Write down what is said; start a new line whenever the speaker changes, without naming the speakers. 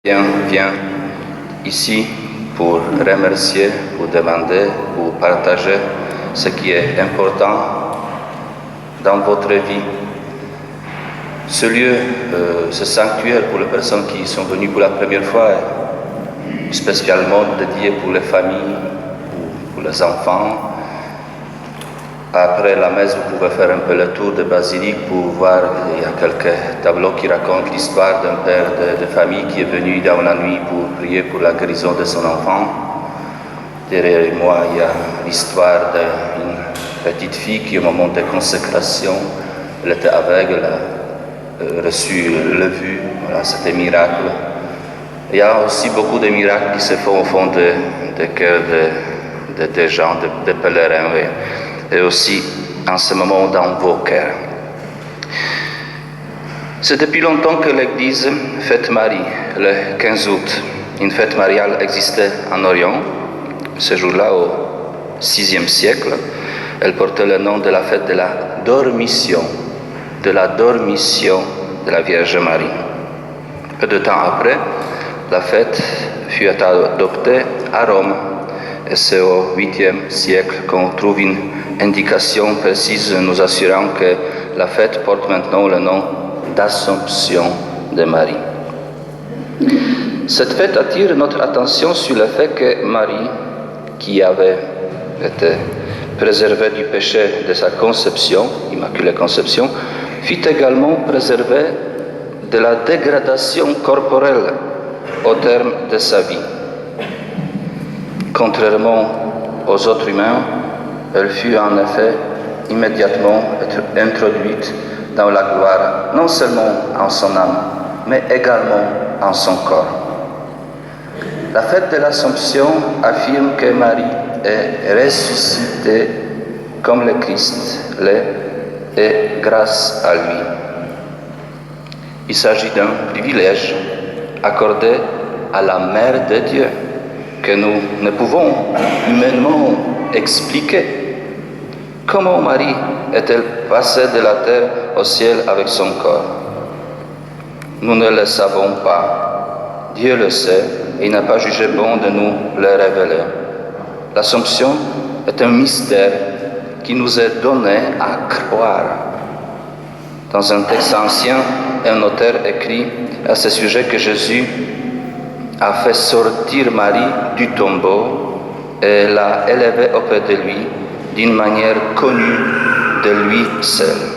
Vient ici pour remercier, pour demander, pour partager ce qui est important dans votre vie. Ce lieu, ce sanctuaire pour les personnes qui sont venues pour la première fois, est spécialement dédié pour les familles, pour les enfants. Après la messe, vous pouvez faire un peu le tour de basilique pour voir, il y a quelques tableaux qui racontent l'histoire d'un père de famille qui est venu dans la nuit pour prier pour la guérison de son enfant. Derrière moi, il y a l'histoire d'une petite fille qui, au moment de consécration, elle était aveugle, elle a reçu le vue, voilà, c'était un miracle. Il y a aussi beaucoup de miracles qui se font au fond des cœurs des gens, des pèlerins. Et aussi en ce moment dans vos cœurs. C'est depuis longtemps que l'Église fête Marie, le 15 août. Une fête mariale existait en Orient. Ce jour-là, au VIe siècle, elle portait le nom de la fête de la Dormition, de la Vierge Marie. Peu de temps après, la fête fut adoptée à Rome. Et c'est au 8e siècle qu'on trouve une indication précise nous assurant que la fête porte maintenant le nom d'Assomption de Marie. Cette fête attire notre attention sur le fait que Marie, qui avait été préservée du péché de sa conception, Immaculée Conception, fut également préservée de la dégradation corporelle au terme de sa vie. Contrairement aux autres humains, elle fut en effet immédiatement introduite dans la gloire, non seulement en son âme, mais également en son corps. La fête de l'Assomption affirme que Marie est ressuscitée comme le Christ l'est et grâce à lui. Il s'agit d'un privilège accordé à la Mère de Dieu, que nous ne pouvons humainement expliquer. Comment Marie est-elle passée de la terre au ciel avec son corps? Nous ne le savons pas. Dieu le sait et il n'a pas jugé bon de nous le révéler. L'Assomption est un mystère qui nous est donné à croire. Dans un texte ancien, un auteur écrit à ce sujet que Jésus a fait sortir Marie du tombeau et l'a élevée auprès de lui d'une manière connue de lui seul.